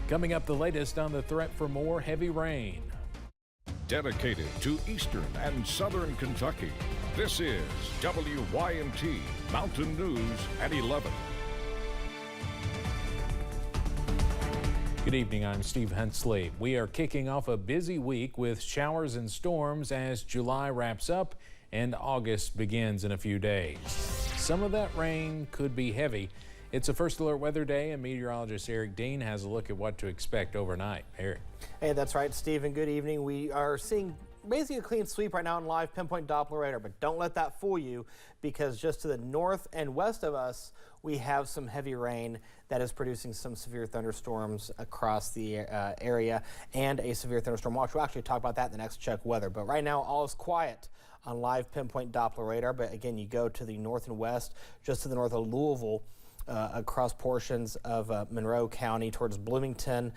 Coming up, the latest on the threat for more heavy rain. Dedicated to eastern and southern Kentucky, this is WYMT Mountain News at 11. Good evening, I'm Steve Hensley. We are kicking off a busy week with showers and storms as July wraps up and August begins in a few days. Some of that rain could be heavy. It's a First Alert Weather Day, and meteorologist Eric Dean has a look at what to expect overnight. Eric. Hey, that's right, Steve, and good evening. We are seeing basically a clean sweep right now on live pinpoint Doppler radar, but don't let that fool you, because just to the north and west of us, we have some heavy rain that is producing some severe thunderstorms across the area and a severe thunderstorm watch. We'll actually talk about that in the next check weather, but right now all is quiet on live pinpoint Doppler radar. But again, you go to the north and west, just to the north of Louisville, across portions of Monroe County towards Bloomington,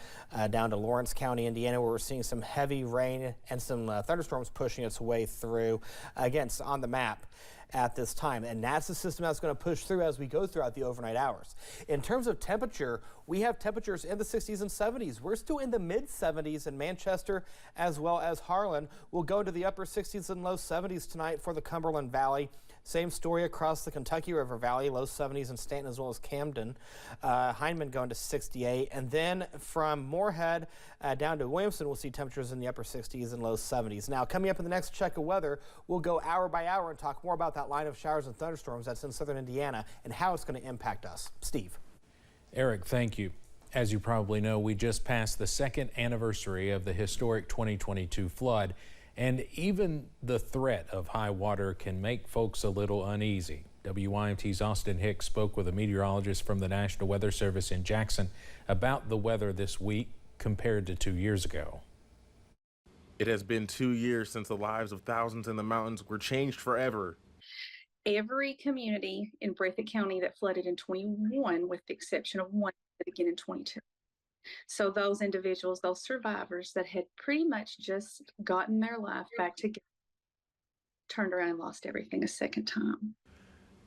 down to Lawrence County, Indiana, where we're seeing some heavy rain and some thunderstorms pushing its way through. Again, it's on the map at this time, and that's the system that's going to push through as we go throughout the overnight hours. In terms of temperature, we have temperatures in the 60s and 70s. We're still in the mid 70s in Manchester as well as Harlan. We'll go to the upper 60s and low 70s tonight for the Cumberland Valley. Same story across the Kentucky River Valley, low 70s in Stanton as well as Camden. Hindman going to 68. And then from Moorhead down to Williamson, we'll see temperatures in the upper 60s and low 70s. Now, coming up in the next check of weather, we'll go hour by hour and talk more about that line of showers and thunderstorms that's in southern Indiana and how it's going to impact us. Steve. Eric, thank you. As you probably know, we just passed the second anniversary of the historic 2022 flood. And even the threat of high water can make folks a little uneasy. WYMT's Austin Hicks spoke with a meteorologist from the National Weather Service in Jackson about the weather this week compared to 2 years ago. It has been 2 years since the lives of thousands in the mountains were changed forever. Every community in Breathitt County that flooded in 21, with the exception of one, again in 22. So those individuals, those survivors that had pretty much just gotten their life back together, turned around and lost everything a second time.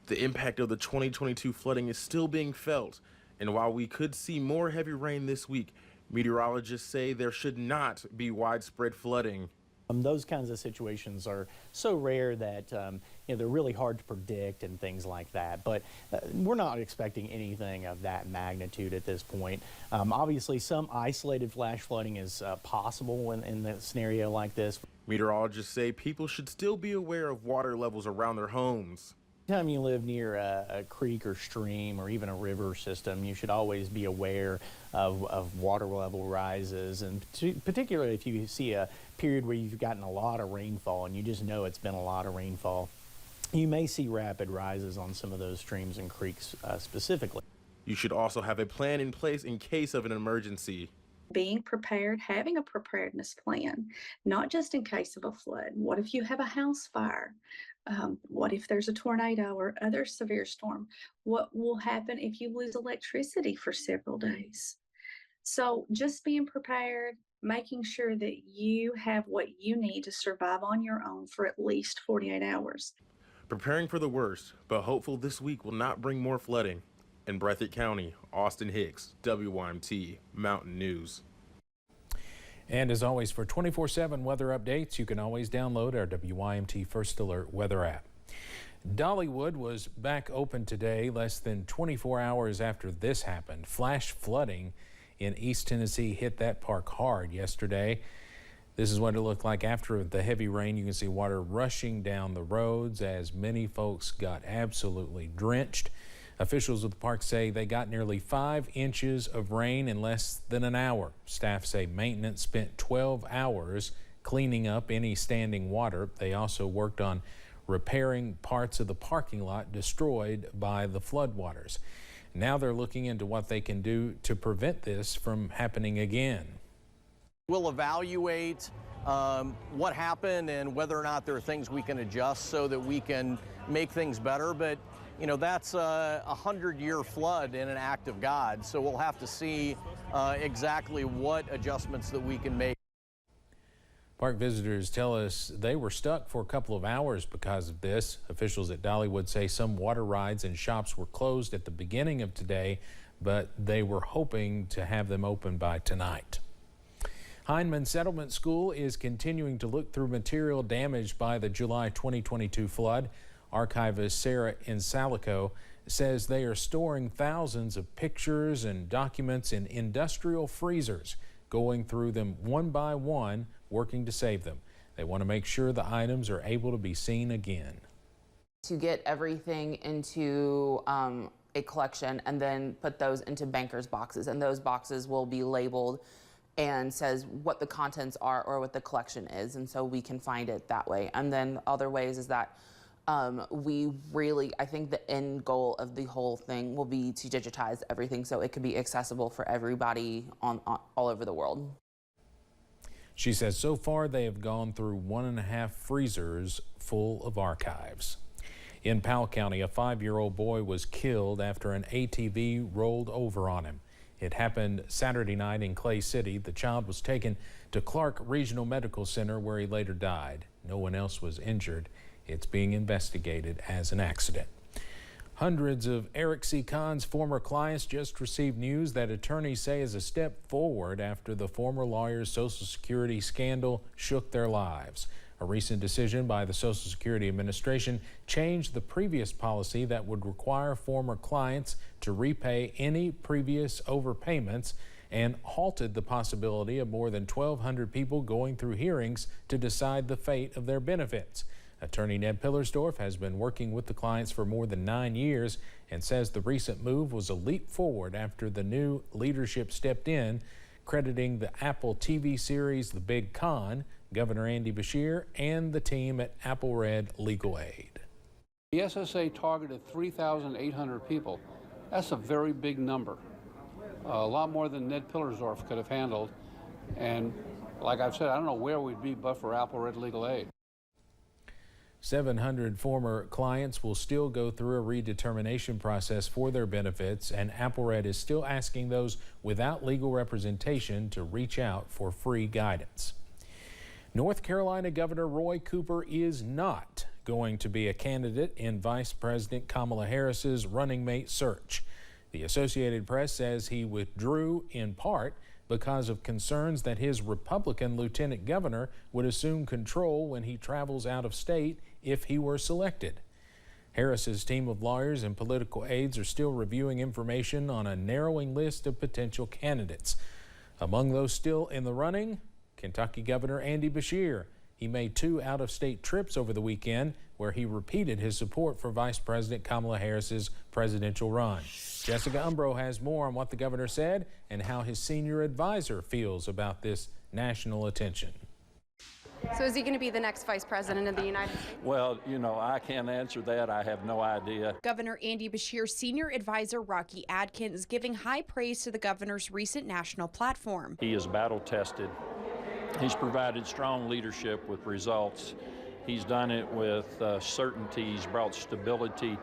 The impact of the 2022 flooding is still being felt, and while we could see more heavy rain this week, meteorologists say there should not be widespread flooding. Those kinds of situations are so rare that they're really hard to predict and things like that. But we're not expecting anything of that magnitude at this point. Obviously, some isolated flash flooding is possible in a scenario like this. Meteorologists say people should still be aware of water levels around their homes. Anytime you live near a creek or stream or even a river system, you should always be aware of water level rises, and particularly if you see a period where you've gotten a lot of rainfall and you just know it's been a lot of rainfall, you may see rapid rises on some of those streams and creeks specifically. You should also have a plan in place in case of an emergency. Being prepared, having a preparedness plan, not just in case of a flood. What if you have a house fire? What if there's a tornado or other severe storm? What will happen if you lose electricity for several days? So just being prepared, making sure that you have what you need to survive on your own for at least 48 hours. Preparing for the worst, but hopeful this week will not bring more flooding. In Breathitt County, Austin Hicks, WYMT Mountain News. And as always, for 24/7 weather updates, you can always download our WYMT First Alert weather app. Dollywood was back open today, less than 24 hours after this happened. Flash flooding in East Tennessee hit that park hard yesterday. This is what it looked like after the heavy rain. You can see water rushing down the roads as many folks got absolutely drenched. Officials at the park say they got nearly 5 inches of rain in less than an hour. Staff say maintenance spent 12 hours cleaning up any standing water. They also worked on repairing parts of the parking lot destroyed by the floodwaters. Now they're looking into what they can do to prevent this from happening again. We'll evaluate what happened and whether or not there are things we can adjust so that we can make things better. But you know, that's a 100-year flood in an act of God. So we'll have to see exactly what adjustments that we can make. Park visitors tell us they were stuck for a couple of hours because of this. Officials at Dollywood say some water rides and shops were closed at the beginning of today, but they were hoping to have them open by tonight. Hindman Settlement School is continuing to look through material damaged by the July 2022 flood. Archivist Sarah Insalico says they are storing thousands of pictures and documents in industrial freezers, going through them one by one, working to save them. They want to make sure the items are able to be seen again. To get everything into a collection and then put those into bankers boxes, and those boxes will be labeled and says what the contents are or what the collection is, and so we can find it that way. And then other ways is that I think the end goal of the whole thing will be to digitize everything so it can be accessible for everybody all over the world. She says so far they have gone through 1.5 freezers full of archives. In Powell County, a 5-year-old boy was killed after an ATV rolled over on him. It happened Saturday night in Clay City. The child was taken to Clark Regional Medical Center where he later died. No one else was injured. It's being investigated as an accident. Hundreds of Eric C. Kahn's former clients just received news that attorneys say is a step forward after the former lawyer's Social Security scandal shook their lives. A recent decision by the Social Security Administration changed the previous policy that would require former clients to repay any previous overpayments and halted the possibility of more than 1,200 people going through hearings to decide the fate of their benefits. Attorney Ned Pillersdorf has been working with the clients for more than 9 years and says the recent move was a leap forward after the new leadership stepped in, crediting the Apple TV series The Big Con, Governor Andy Beshear, and the team at Apple Red Legal Aid. The SSA targeted 3,800 people. That's a very big number. A lot more than Ned Pillersdorf could have handled. And like I've said, I don't know where we'd be but for Apple Red Legal Aid. 700 former clients will still go through a redetermination process for their benefits, and Apple Red is still asking those without legal representation to reach out for free guidance. North Carolina Governor Roy Cooper is not going to be a candidate in Vice President Kamala Harris's running mate search. The Associated Press says he withdrew in part because of concerns that his Republican lieutenant governor would assume control when he travels out of state if he were selected. Harris's team of lawyers and political aides are still reviewing information on a narrowing list of potential candidates. Among those still in the running, Kentucky Governor Andy Beshear. He made 2 out-of-state trips over the weekend where he repeated his support for Vice President Kamala Harris's presidential run. Jessica Umbro has more on what the governor said and how his senior advisor feels about this national attention. So is he going to be the next vice president of the United States? Well, you know, I can't answer that. I have no idea. Governor Andy Beshear's senior advisor, Rocky Adkins, giving high praise to the governor's recent national platform. He is battle tested. He's provided strong leadership with results. He's done it with certainty. He's brought stability.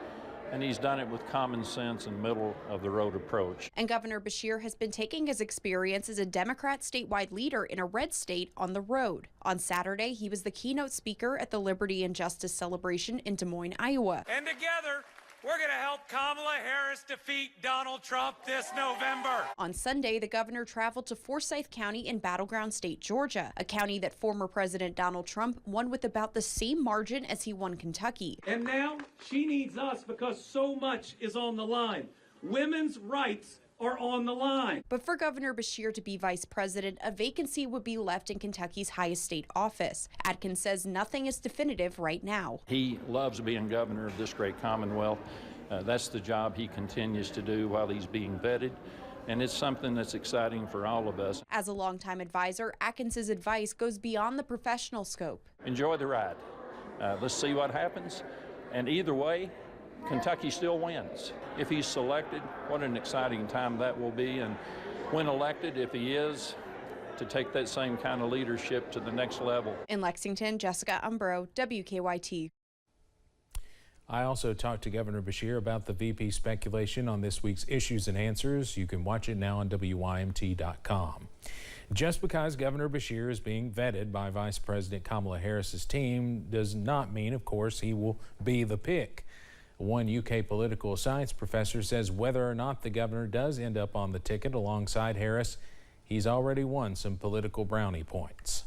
And he's done it with common sense and middle-of-the-road approach. And Governor Beshear has been taking his experience as a Democrat statewide leader in a red state on the road. On Saturday, he was the keynote speaker at the Liberty and Justice celebration in Des Moines, Iowa. And together, we're going to help Kamala Harris defeat Donald Trump this November. On Sunday, the governor traveled to Forsyth County in battleground state Georgia, a county that former President Donald Trump won with about the same margin as he won Kentucky. And now she needs us because so much is on the line. Women's rights are on the line. But for Governor Beshear to be vice president, a vacancy would be left in Kentucky's highest state office. Adkins says nothing is definitive right now. He loves being governor of this great Commonwealth. That's the job he continues to do while he's being vetted. And it's something that's exciting for all of us. As a longtime advisor, Adkins' advice goes beyond the professional scope. Enjoy the ride. Let's see what happens. And either way, Kentucky still wins. If he's selected, what an exciting time that will be. And when elected, if he is, to take that same kind of leadership to the next level. In Lexington, Jessica Umbro, WKYT. I also talked to Governor Beshear about the VP speculation on this week's Issues and Answers. You can watch it now on WYMT.com. Just because Governor Beshear is being vetted by Vice President Kamala Harris's team does not mean, of course, he will be the pick. One UK political science professor says whether or not the governor does end up on the ticket alongside Harris, he's already won some political brownie points.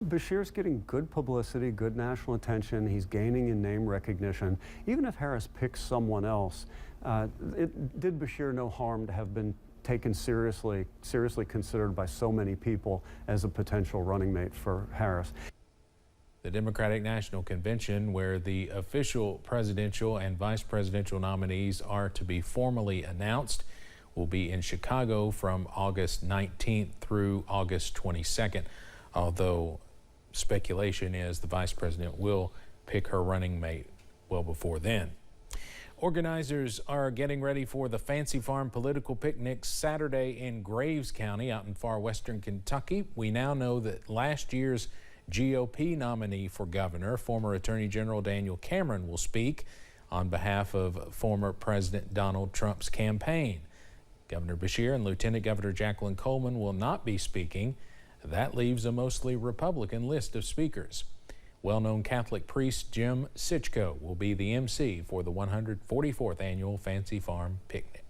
Beshear's getting good publicity, good national attention. He's gaining in name recognition. Even if Harris picks someone else, it did Beshear no harm to have been taken seriously considered by so many people as a potential running mate for Harris. The Democratic National Convention, where the official presidential and vice presidential nominees are to be formally announced, will be in Chicago from August 19th through August 22nd, although speculation is the vice president will pick her running mate well before then. Organizers are getting ready for the Fancy Farm political picnic Saturday in Graves County out in far western Kentucky. We now know that last year's GOP nominee for governor, former Attorney General Daniel Cameron, will speak on behalf of former President Donald Trump's campaign. Governor Beshear and Lieutenant Governor Jacqueline Coleman will not be speaking. That leaves a mostly Republican list of speakers. Well-known Catholic priest Jim Sitchko will be the MC for the 144th annual Fancy Farm picnic.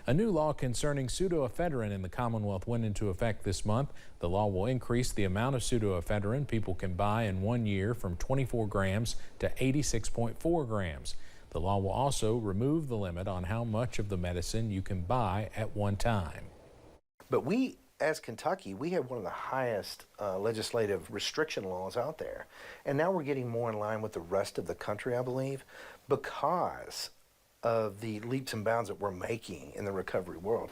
A new law concerning pseudoephedrine in the Commonwealth went into effect this month. The law will increase the amount of pseudoephedrine people can buy in 1 year from 24 grams to 86.4 grams. The law will also remove the limit on how much of the medicine you can buy at one time. But we, as Kentucky, we have one of the highest legislative restriction laws out there. And now we're getting more in line with the rest of the country, I believe, because of the leaps and bounds that we're making in the recovery world.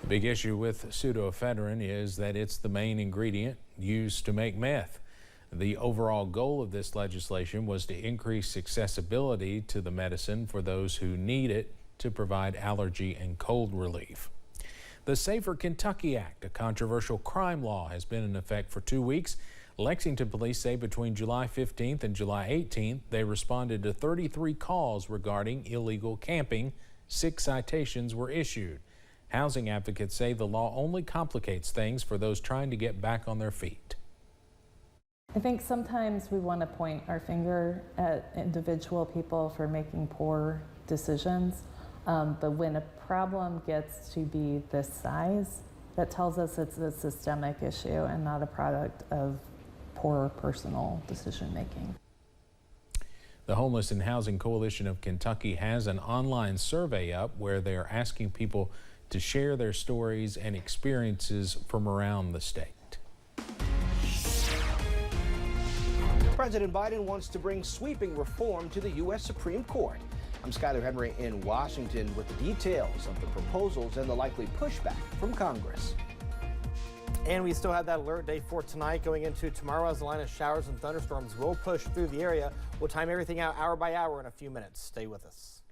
The big issue with pseudoephedrine is that it's the main ingredient used to make meth. The overall goal of this legislation was to increase accessibility to the medicine for those who need it to provide allergy and cold relief. The Safer Kentucky Act, a controversial crime law, has been in effect for 2 weeks. Lexington police say between July 15th and July 18th, they responded to 33 calls regarding illegal camping. 6 citations were issued. Housing advocates say the law only complicates things for those trying to get back on their feet. I think sometimes we want to point our finger at individual people for making poor decisions. But when a problem gets to be this size, that tells us it's a systemic issue and not a product of poor personal decision making. The Homeless and Housing Coalition of Kentucky has an online survey up where they're asking people to share their stories and experiences from around the state. President Biden wants to bring sweeping reform to the U.S. Supreme Court. I'm Skyler Henry in Washington with the details of the proposals and the likely pushback from Congress. And we still have that alert day for tonight going into tomorrow as the line of showers and thunderstorms will push through the area. We'll time everything out hour by hour in a few minutes. Stay with us.